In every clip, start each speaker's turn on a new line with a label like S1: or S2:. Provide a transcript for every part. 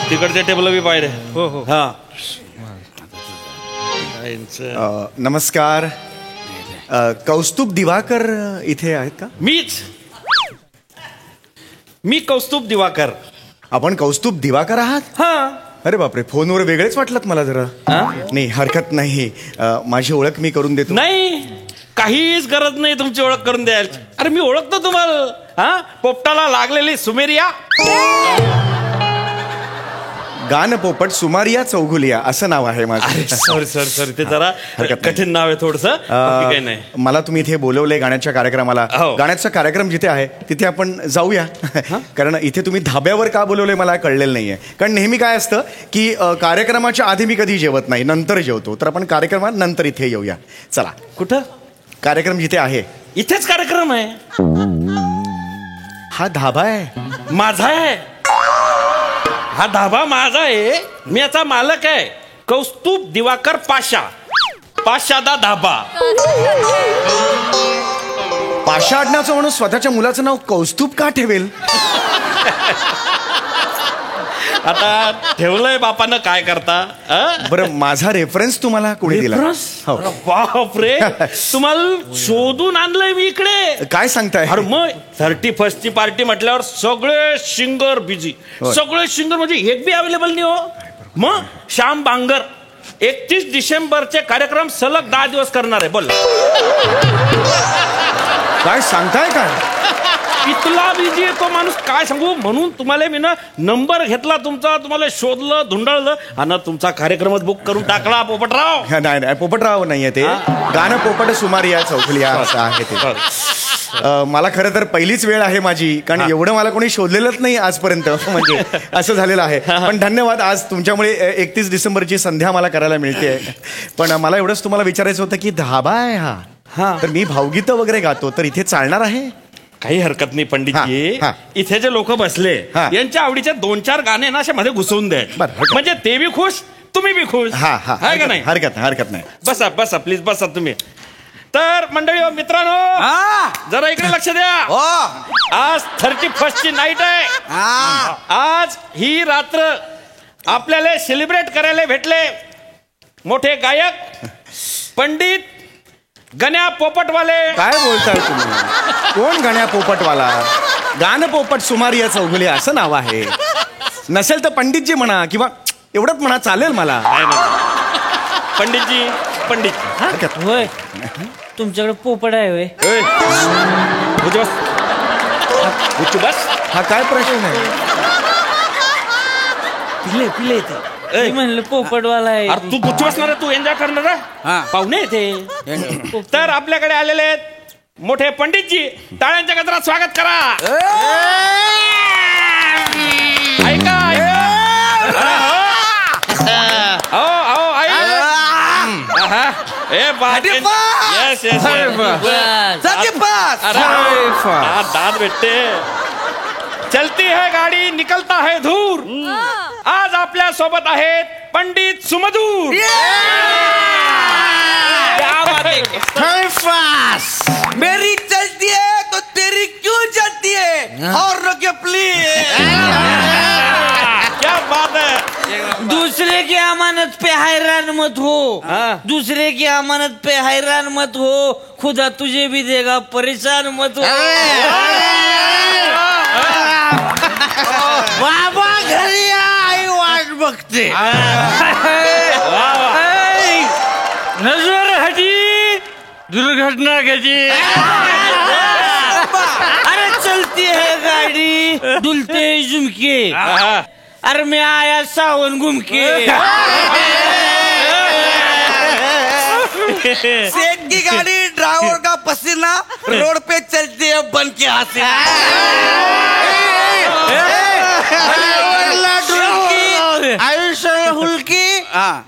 S1: तिकडच्या टेबल बी पाहिजे.
S2: हो हो.
S1: हा
S3: नमस्कार. कौस्तुभ दिवाकर इथे आहेत का?
S1: मी कौस्तुभ दिवाकर.
S3: आपण कौस्तुभ दिवाकर आहात?
S1: हा.
S3: अरे बापरे, फोनवर वेगळेच वाटलात मला जरा. नाही हरकत नाही, माझी ओळख मी करून देतो.
S1: नाही, काहीच गरज नाही तुमची ओळख करून द्यायची. अरे मी ओळखतो तुम्हाला. हा, पोपटाला लागलेली सुमेरिया.
S3: गान पोपट सुमारिया चौगुलिया असं नाव आहे माझं.
S1: सॉरी ते जरा कठीण नाव आहे थोडस. काही नाही.
S3: मला तुम्ही इथे बोलवलंय गाण्याच्या कार्यक्रमाला. गाण्याचा कार्यक्रम जिथे आहे तिथे आपण जाऊया. कारण इथे तुम्ही धाब्यावर का बोलवलंय मला कळलेलं नाहीये. कारण नेहमी काय असतं की कार्यक्रमाच्या आधी मी कधी जेवत नाही, नंतर जेवतो. तर आपण कार्यक्रमात नंतर इथे येऊया. चला.
S1: कुठं
S3: कार्यक्रम जिथे आहे
S1: इथेच कार्यक्रम आहे.
S3: हा धाबा आहे
S1: माझा आहे. हा धाबा माझा आहे. मी याचा मालक आहे. कौस्तुभ दिवाकर पाशा. पाशादा धाबा.
S3: पाशा आडनाचं म्हणून स्वतःच्या मुलाचं नाव कौस्तुभ का ठेवेल?
S1: आता ठेवलंय बापानं, काय करता.
S3: बरं, माझा रेफरन्स तुम्हाला कोणी दिला?
S1: बापरे, तुम्हाला शोधून आणलंय मी इकडे.
S3: काय सांगताय?
S1: अरे मग 31st ची पार्टी म्हटल्यावर सगळे सिंगर बिझी. सगळे सिंगर म्हणजे एक बी अवेलेबल नाही हो. मग श्याम बांगर 31 डिसेंबरचे कार्यक्रम सलग 10 दिवस करणार आहे. बोल
S3: काय सांगताय? काय
S1: इतला बिझी आहे तो माणूस, काय सांगू. म्हणून तुम्हाला मी ना नंबर घेतला तुमचा, तुम्हाला शोधलं धुंडाळलं आणि तुमचा कार्यक्रमच बुक करून टाकला. पोपटराव.
S3: नाही, पोपटराव नाहीये ते. गाणं पोपट सुमारिया चौगुलिया असं आहे ते. मला खरं तर पहिलीच वेळ आहे माझी, कारण एवढं मला कोणी शोधलेलंच नाही आजपर्यंत. म्हणजे असं झालेलं आहे. पण धन्यवाद, आज तुमच्यामुळे 31 डिसेंबरची संध्या मला करायला मिळते. पण मला एवढंच तुम्हाला विचारायचं होतं की धाबा आहे हा, तर मी भावगीतं वगैरे गातो, तर इथे चालणार आहे?
S1: काही हरकत नाही पंडितजी. इथे जे लोक बसले यांच्या आवडीचे 2-4 गाणे ना अशा मध्ये घुसवून द्या. म्हणजे ते बी खुश, तुम्ही बी खुश. आहे का नाही?
S3: हरकत नाही.
S1: बसा प्लीज बसा तुम्ही. तर मंडळी मित्रांनो, जरा इकडे लक्ष द्या. आज 31st ची नाईट आहे. आज ही रात्र आपल्याला सेलिब्रेट करायला भेटले मोठे गायक पंडित गण्या पोपटवाले.
S3: काय बोलताय तुम्ही? कोण गण्या पोपटवाला? गाणं पोपट सुमारिया चौगुलिया असं नाव आहे. नसेल तर पंडितजी म्हणा, किंवा एवढंच म्हणा, चालेल मला.
S1: पंडितजी.
S2: होय, तुमच्याकडे पोपट आहे होय?
S1: बस.
S3: हा काय प्रश्न आहे?
S2: पिले ते म्हणलं पोपटवाला आहे.
S1: अरे तू गुच्छ बसणार, तू एन्जॉय करणार. पाहुणे ते. तर आपल्याकडे आलेले आहेत मोठे पंडितजी. टाळ्यांच्या गजरात स्वागत करा. ऐका. दाद भेटते. चलती है गाडी, निकलता है धूर. आज आपल्या सोबत आहेत पंडित सुमधूर.
S4: मेरी चलती है तो तेरी क्यों चलती है? और रोके प्लीज.
S1: क्या बात है.
S2: दूसरे की अमानत पे हैरान मत हो. दूसरे की अमानत पे हैरान मत हो. खुदा तुझे भी देगा, परेशान मत हो. बाबा घरी आई वाट बघते. नजर हटी, दुर्घटना घटी. अरे चलती है गाड़ी, दुलते झुमके. अरे मैं आया सावन घूम के.
S4: सेठ की गाड़ी, ड्राइवर का पसीना, रोड पे चलती है बन के हंसी. आयुष्य हुलकी,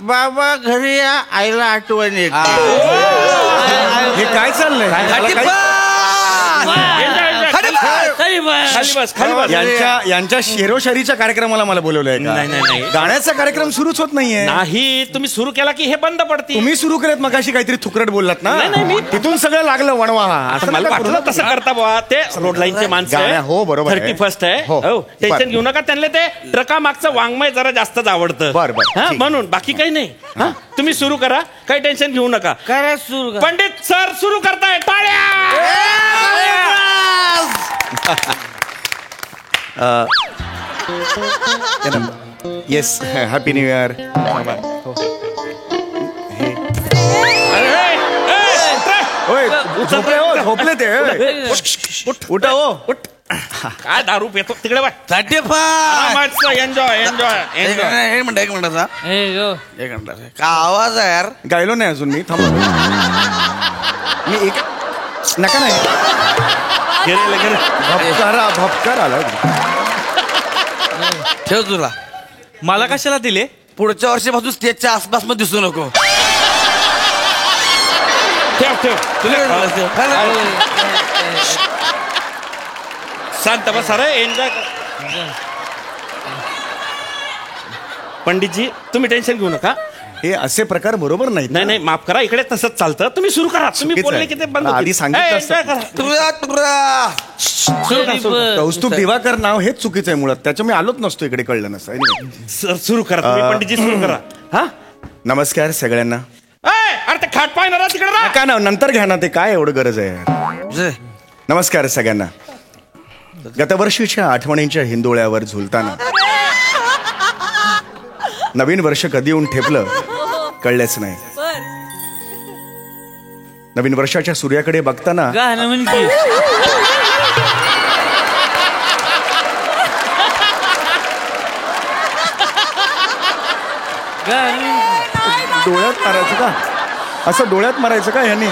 S4: बाबा घरी या, आईला आठवण येते.
S3: हे काय चाललंय?
S2: खाली बस.
S1: खाली बस खाली बस.
S3: यांच्या शेरोशारीच्या कार्यक्रमाला मला बोलवलंय का?
S1: नाही.
S3: गाण्याचा कार्यक्रम सुरूच होत नाहीये.
S1: नाही तुम्ही सुरू केला की हे बंद पडते.
S3: तुम्ही सुरू केलेत मगाशी काहीतरी थुकरट बोललात ना.
S1: नाही, मी-
S3: तिथून सगळं लागलं वणवा. असं
S1: मला
S3: नका
S1: वाटलं
S3: करू.
S1: तसं करता बुवा. ते रोड लाईनचे माणसं
S3: गाण्या- हो, बरोबर आहे.
S1: 31 आहे.
S3: हो.
S1: हो टेन्शन
S3: बरं.
S1: घेऊ नका. त्यांना ते ट्रका मागचं वाङ्मय जरा जास्तच आवडतं.
S3: बरं,
S1: हा,
S3: ठीक.
S1: म्हणून बाकी काही नाही. हा, तुम्ही सुरू करा. काही टेन्शन घेऊ नका.
S2: करा सुरू करा.
S1: पंडित सर सुरू करताय. टाळ्या.
S3: Yes happy new year. होय झोपले हो झोपले ते. उठा हो.
S1: काय दारू पितो तिकडे बाय.
S4: 35.
S1: Enjoy enjoy enjoy.
S4: एक मिनिटाचा
S2: हे गो.
S4: एक मिनिट का आवाज आहे यार.
S3: गायलो नाही अजून मी. थांबा मी एक नका नाही. भपकार आला.
S4: ठेव तुला.
S5: मला कशाला दिले?
S4: पुढच्या वर्षीपासून स्टेजच्या आसपास मध्ये दिसू नको.
S1: ठेव ठेव. शांत बस अरे एन्जॉय. पंडितजी तुम्ही टेन्शन घेऊ नका.
S3: हे असे प्रकार बरोबर नाहीत.
S1: नाही नाही माफ करा. इकडे तसंच चालतं. तुम्ही सुरू करा. तुम्ही
S3: चुकीचं
S1: बोलले
S3: आहे.
S1: की ते बंद
S3: आधी
S1: होतील.
S3: सांगितलं
S1: ए,
S3: असतं.
S1: enjoy करा.
S4: तुरा
S1: सुरू करा, सुरू करा.
S3: कौस्तुभ दिवाकर नाव हेच चुकीचं आहे मुळात. त्याच्या मी आलोच नसतो इकडे. कळलं नसतं. Anyway.
S1: सर सुरू करा तुम्ही. पंडितजी सुरू करा. हा
S3: नमस्कार सगळ्यांना.
S1: ए, अरे ते खाट पाय ना तिकडे ना.
S3: नका ना नंतर घ्या ना. ते काय एवढं गरज आहे. नमस्कार सगळ्यांना. गतवर्षीच्या आठवणींच्या हिंदोळ्यावर झुलताना नवीन वर्ष कधी येऊन ठेपलं कळलेच नाही. नवीन वर्षाच्या सूर्याकडे बघताना
S2: गाणं म्हणजे
S3: डोळ्यात मारायचं का? असं डोळ्यात मारायचं का ह्यांनी?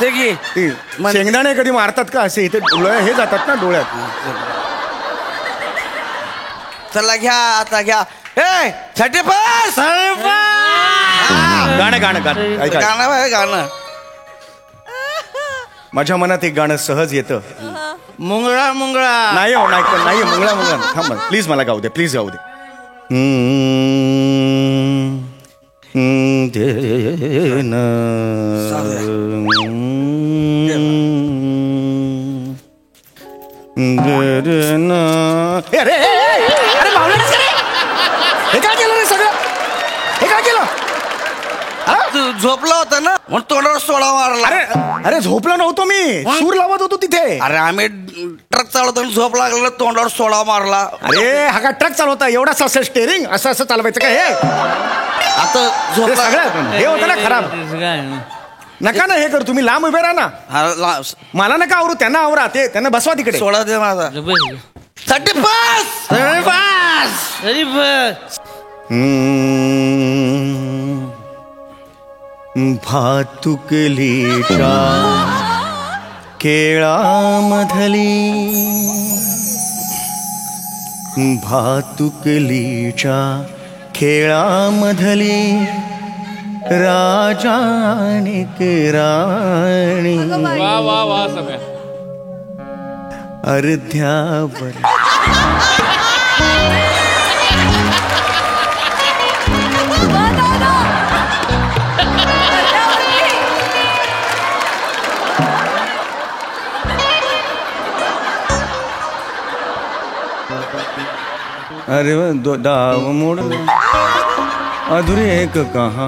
S4: ते घे.
S3: ते शेंगदाणे कधी मारतात का असे? इथे डोळ्या हे जातात ना डोळ्यात.
S4: चला घ्या आता घ्या. ए 35.
S3: गाणं गाणं गाणं ऐका.
S4: गाणं आहे गाणं.
S3: माझ्या मनात एक गाणं सहज येतं.
S4: मुंगळा मुंगळा.
S3: नाही हो नाही मुंगळा मुंगळा. थांबा प्लीज मला गाऊ दे. प्लीज गाऊ दे. अरे बावळट का रे? हे काय केलं रे सगळं? हे काय केलं?
S4: तू झोपला होता ना म्हणून तोंडावर सोडा मारला.
S3: अरे झोपलो नव्हतो मी. सूर लावत होतो तिथे.
S4: अरे आम्ही ट्रक चालवताना झोप लागला तोंडावर सोडा मारला.
S3: अरे हा काय ट्रक चालवता? एवढाच असं स्टेरिंग असं चालवायचं का हे?
S4: आता झोप
S3: हे सगळं हे होतं ना खराब. नका ना हे कर. तुम्ही लांब उभे राहा ना. मला नका आवरू. त्यांना आवरा. ते त्यांना बसवा तिकडे.
S4: सोडा दे माझा. 35.
S2: तरी बस.
S3: भातुकलीच्या केळामधली भातुकलीच्या खेळामधली राजाने राणी
S5: वा वा वा सगळ्या.
S3: अर्ध्यावर अरे डाव मोड अधुरी एक कहा.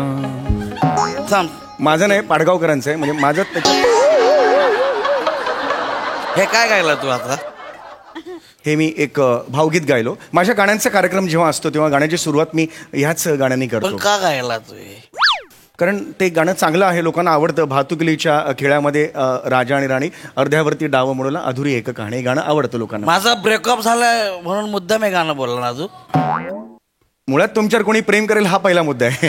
S4: थांब.
S3: माझं नाही पाडगावकरांचं आहे. म्हणजे माझं
S4: हे काय गायला तू आता?
S3: हे मी एक भावगीत गायलो. माझ्या गाण्यांचा कार्यक्रम जेव्हा असतो तेव्हा गाण्याची सुरुवात मी ह्याच गाण्याने
S4: पण
S3: करतो.
S4: का गायला तू हे?
S3: कारण ते गाणं चांगलं आहे. लोकांना आवडतं. भातुकलीच्या खेळामध्ये राजा आणि राणी अर्ध्यावरती डाव मोडला अधुरी एक कहाणी. गाणं आवडतं लोकांना.
S4: माझा ब्रेकअप झालाय म्हणून मुद्दाम हे गाणं बोलला ना तू.
S3: मुळात तुमच्यावर कोणी प्रेम करेल हा पहिला मुद्दा आहे.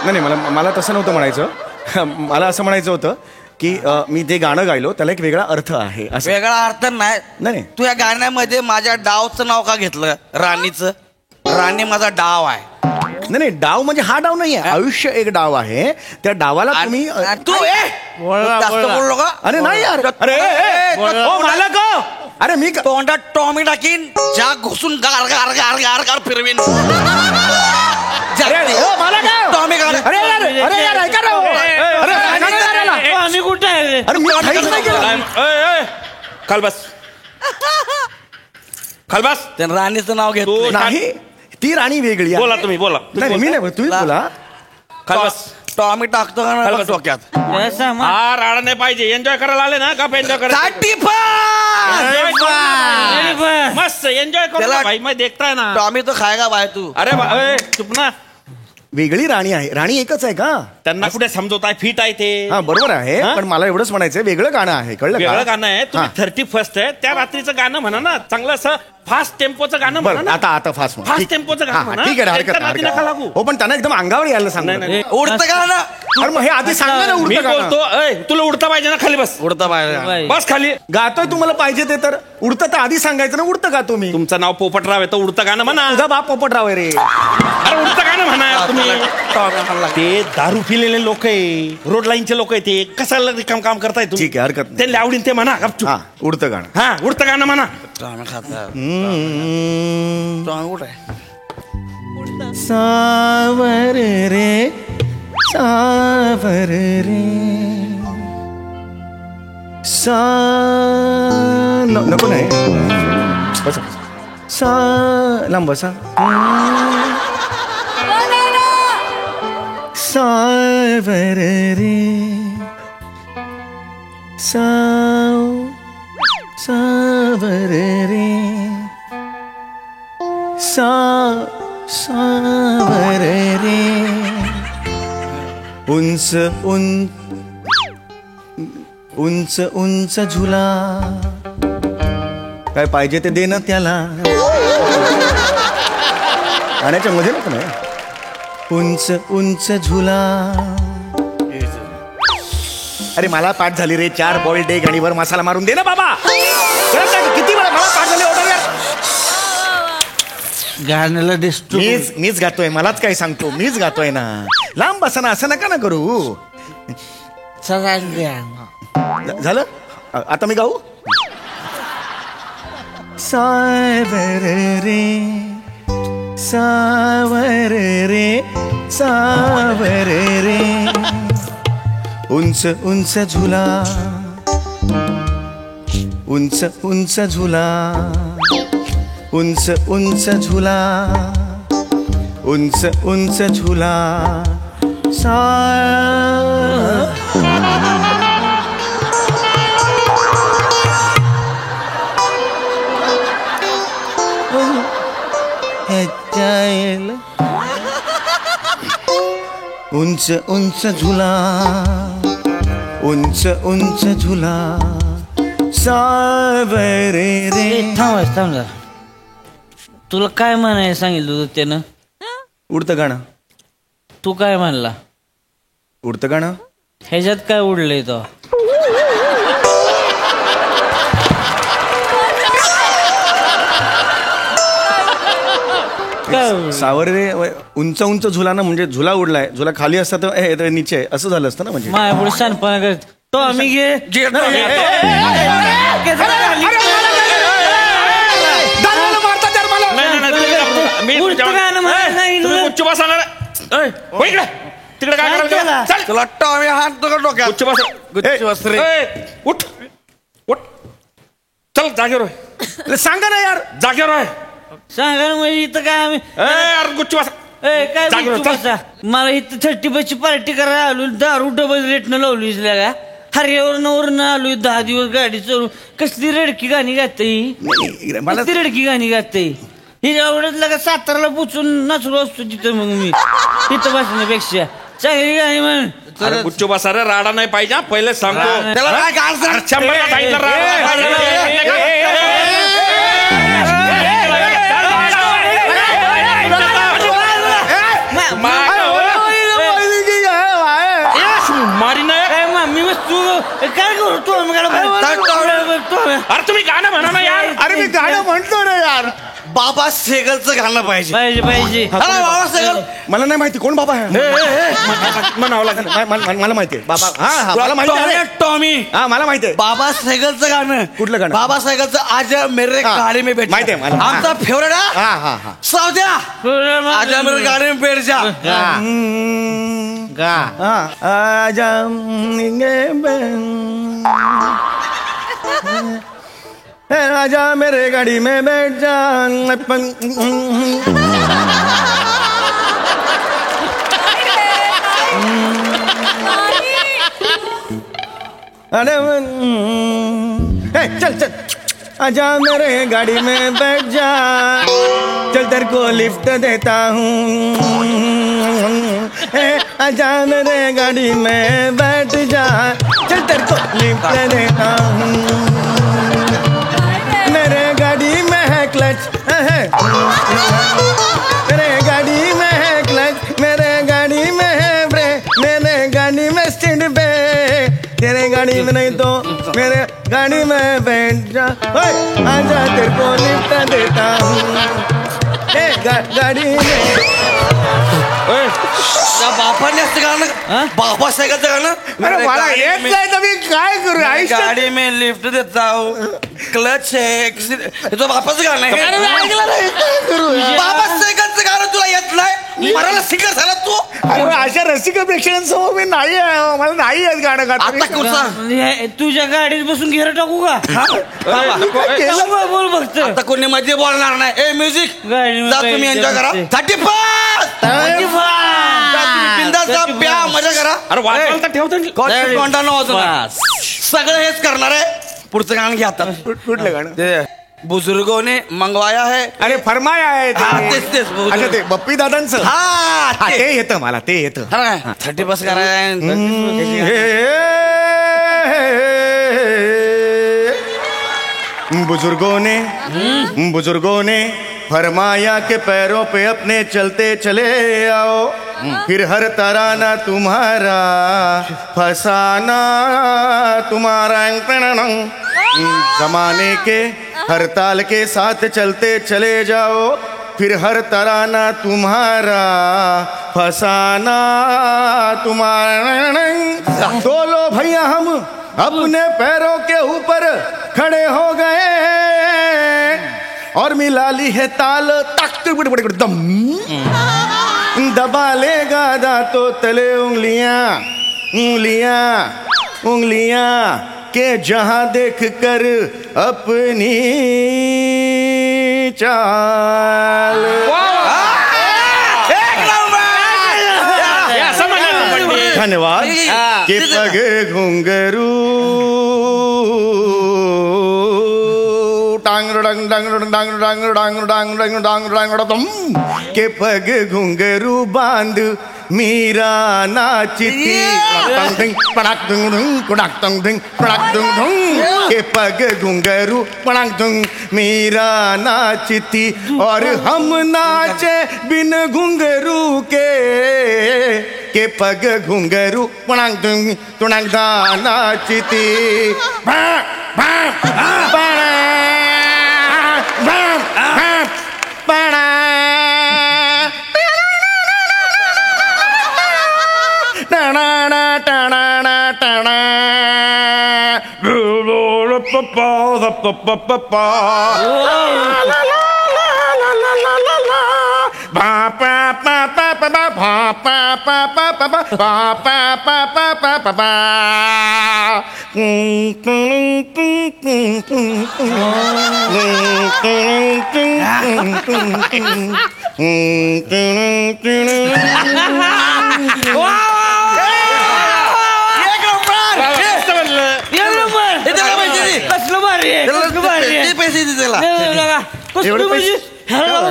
S3: नाही मला तसं नव्हतं म्हणायचं. मला असं म्हणायचं होतं की मी ते गाणं गायलो त्याला एक वेगळा अर्थ आहे असं.
S4: वेगळा अर्थ नाही.
S3: नाही
S4: तू या गाण्यामध्ये माझ्या डावचं नाव का घेतलं? राणीचं. राणी माझा डाव आहे.
S3: नाही डाव म्हणजे हा डाव नाहीये, आयुष्य एक डाव आहे. त्या डावाला तुम्ही
S4: तू जास्त बोलू नका.
S3: अरे नाही यार, अरे ओ मालक हो. अरे मी
S4: तोंडात टॉमी टाकीन, ज्या घुसून गार गार गार गार गार फिरवीन. टॉमी गार.
S3: अरे यार ऐका ना. अरे
S2: आम्ही कुठे आहे?
S3: अरे मी काहीच नाही केलं.
S1: खाल बस, खाल बस.
S4: त्यानं राणीचं नाव घेत
S1: तू
S3: नाही, ती राणी वेगळी आहे.
S1: बोला तुम्ही, बोला.
S3: नाही मी नाही, तुम्ही बोला.
S1: खाल बस.
S4: टॉमी टाकतो का
S1: खाल
S4: नाही
S1: बस.
S4: डोक्यात.
S1: हा राडा नाही पाहिजे. एन्जॉय करायला आले ना का एन्जॉय करायला.
S4: 35.
S1: मस्त एन्जॉय करो
S4: त्याला-
S1: भाई. मैं देखताय ना.
S4: टॉमी तो खाएगा बाय तू.
S1: अरे चुप ना.
S3: वेगळी राणी आहे. राणी एकच आहे का?
S1: त्यांना कुठे समजवताय. फिट आहे ते.
S3: हा बरोबर आहे,
S1: हा?
S3: पण मला एवढंच म्हणायचंय वेगळं गाणं आहे, कळलं
S1: वेगळं
S3: का?
S1: गाणं आहे. तुम्ही 31 आहे. त्या रात्रीचं गाणं म्हणा ना, चांगलं असं फास्ट टेम्पोचं गाणं म्हणा
S3: बरं
S1: ना.
S3: आता फास्ट
S1: फास्ट टेम्पोचं गाणं म्हणा.
S3: ठीक आहे, हरकत
S1: एकटा
S3: नाही,
S1: नादी
S3: हरकत
S1: नका
S3: नाही.
S1: लागू.
S3: हो पण त्यांना एकदम अंगावर यायला सांग.
S1: नाही, नाही.
S4: उडतं का ना?
S3: अरे मग हे आधी सांग ना,
S1: मी
S3: उडतं गाणं.
S1: बोलतो. ऐ, तुला उडता पाहिजे ना, खाली बस.
S4: उडतं बाहेर.
S1: बस खाली.
S3: गातोय तुम्हाला पाहिजे ते, तर उडतं तर आधी सांगायचं ना. उडतं का तुम्ही?
S1: तुमचं नाव पोपटराव आहे तर उडतं गाणं म्हणा.
S3: तुझा बाप पोपटराव आहे रे.
S1: अरे उडतं गाणं म्हणा यार तुम्ही. ते दारू पिलेले लोक आहे, रोड लाईनचे लोक आहे. ते कशाला रिकाम काम करताय तुम्ही?
S3: ठीक आहे, हरकत नाही.
S1: त्यांना आवडीन ते म्हणा. गपचूप.
S3: हा उडतं गाणं.
S1: हा उडतं गाणं म्हणा.
S4: टॉमी खाता. टॉमी कुठे आहे?
S3: सावर रे सावर रे नको नाही बस लांब बसा. सावर रे सावर रे सावर रे उंच उंच उंच झुला काय पाहिजे ते देणं त्याला. गाण्याच्या मध्ये नको नाही. उंच उंच झुला. अरे मला पाठ झाली रे. 4 बॉइल्ड एग आणि वर मसाला मारून दे ना बाबा. किती वेळा मला पाठ झाली ऑर्डर.
S2: गाण्याला डिस्टर्ब.
S3: मीच गातोय, मलाच काय सांगतो. मीच गातोय ना. लांब बसा ना, असं नका ना करू. झालं आता मी गाऊ. सावर रे सावर रे सावर रे उंच उंच झुला उंच उंच झुला उंच उंच झुला उंच उंच झुला सा उंच उंच झुला उंच उंच झुला सावर रे.
S2: थांब जरा. तुला काय म्हणाय सांगितलं होतं त्यानं?
S3: उडतं गाणं.
S2: तू काय म्हणला?
S3: उडतं गाणं.
S2: ह्याच्यात काय उडलंय तो?
S3: सावर रे उंच उंच झुला ना, म्हणजे झुला उडलाय. झुला खाली असता तर नीचे आहे असं झालं असतं ना. म्हणजे
S2: माया पुढे शानपणा करत तो आम्ही घे.
S1: तिकडे काय करायला? चल.
S4: तुला टॉमी हात तो डोक्यात.
S1: गुच्छ बस.
S4: गुच्छ बस रे.
S1: उठ उठ. चल जागेवर आहे.
S3: सांगा ना यार.
S1: जागेवर आहे.
S2: सांगा ना, म्हणजे इथं काय आम्ही
S1: अरे गुच्छ बस.
S2: काय
S1: जागेवर
S2: बोलतो बसा? मला इथं 30 पार्टी करायला आलो. दारू डबल रेटनं लावली का? हरियावरनं आलोय 10 दिवस गाडी चालू. कसली रडकी गाणी गाते ही.
S3: मला
S2: कसली रडकी गाणी गाते ही. एवढंच लगा साताराला पोचून नाचलो असतो तिथं. मग मी तिथं बसण्यापेक्षा चांगली गाणी म्हण.
S1: अरे गुच्छ बसा रे. राडा नाही पाहिजे. पहिले सांगतो.
S4: त्याला काय गाल सांग.
S1: 100 सांगितलं राडा पाहिजे. मारी नाही.
S2: मी तू काय करतो?
S1: अरे तुम्ही गाणं म्हणा ना यार.
S3: अरे मी गाणं म्हणतो रे यार.
S4: बाबा सेगलचं गाणं पाहिजे.
S2: पाहिजे पाहिजे.
S4: अरे बाबा सेगल
S3: मला नाही माहिती कोण बाबा आहे म्हणावं लागेल. मला माहिती आहे बाबा. हा मला माहिती आहे.
S4: टॉमी.
S3: हा मला माहिती आहे.
S4: बाबा सेगलचं गाणं.
S3: कुठलं गाणं?
S4: बाबा सेगलचं आज मेरे गाडी में बैठ.
S3: माहिती आहे मला.
S4: आमचा फेवरेट
S3: हा हा हा
S4: सावद्या. आज मेरे गाडी में बैठ जा.
S3: आजा आजा मेरे गाड़ी में बैठ जा. अरे चल चल आजा मेरे गाड़ी में बैठ जा. चल तेरे को लिफ्ट देता हूँ. आजा मेरे गाड़ी में बैठ जा. चल तेरे को लिफ्ट देता हूँ. मेरे गाड़ी में है क्लच. मेरे गाड़ी में है क्लच. मेरे गाड़ी में है ब्रेक. मेरे गाड़ी में स्टैंड पे. तेरे गाड़ी में नहीं तो मेरे गाड़ी में बैठ जा. आजा तेरे को लिफ्ट देता हूँ. गाडी
S4: बापाने असं गाणं. बाबा सायकलचं गाणं.
S3: अरे मला येत नाही तर मी काय करू.
S4: गाडी में लिफ्ट देता हूँ. क्लच है. तो बापाचं गाणं आहे. बाबा सायकलचं गाणं तुला येत नाही. मराला सिंगर झाला तू.
S3: अशा रसिक प्रेक्षकांसमोर मी नाही आहे. मला नाही येत गाणं गात.
S4: आता कुठचा
S2: तुझ्या गाडीत बसून घेर टाकू का? बोल फक्त.
S4: आता कोणी मध्ये बोलणार नाही. ए म्युझिक
S2: गाडी
S4: जा तुम्ही एन्जॉय करा. 35 प्या मजा करा.
S1: अरे वाजवायला तर ठेवतो.
S4: सगळं हेच करणार आहे. पुढचं गाणं घ्या आता.
S3: कुठलं गाणं?
S4: बुजुर्गों ने मंगवाया है.
S3: अरे फरमाया आहे
S4: हा, तेच तेच.
S3: अच्छा ते बप्पी दादांचं.
S4: हा
S3: ते येतं मला. ते येतं.
S4: 30 करायचं.
S3: बुजुर्गों ने फरमाया के पैरों पे अपने चलते चले आओ. फिर हर तराना तुम्हारा फसाना तुम्हारा. जमाने के हर ताल के साथ चलते चले जाओ. फिर हर तराना तुम्हारा फसाना तुम्हारा. बोलो भैया हम अपने पैरों के ऊपर खड़े हो गए और मिला ली है ताल. तख्त दम दबा लेगा दांतों तले उंगलियां उंगलियां उंगलियां के जहां देख कर अपनी चाल. धन्यवाद. के पग घुंघरू टांग डांग डांग डांग डांग डांग डांग डांग डांग डांग तुम. के पग घुंघरू बांध मीरा नाचती. पड़ाक दुंग दुंग कुड़ाक दुंग दुंग पड़ाक दुंग दुंग. के पग घुंघरू पड़ाक दुंग मीरा नाचती और हम नाचे बिन घुंघरू के पग घुंघरू पड़ाक दुंग तुड़ाक दा नाचती.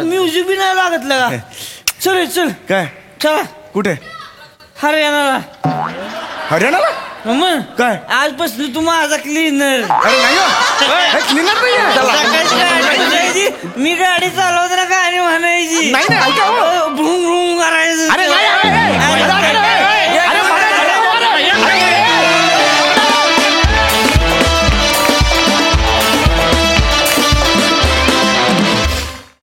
S2: म्युझिक बी नाही लागत लगा. चल चल
S3: काय
S2: चला.
S3: कुठे?
S2: हरियाणाला.
S3: हरियाणाला
S2: मग
S3: काय?
S2: आजपासून तू माझा क्लीनर.
S3: अरे नाही क्लीनर नाही.
S2: मी गाडी चालवताना गाणी म्हणायची.
S3: नाही नाही
S2: भूम भूम करायचं.
S3: अरे नाही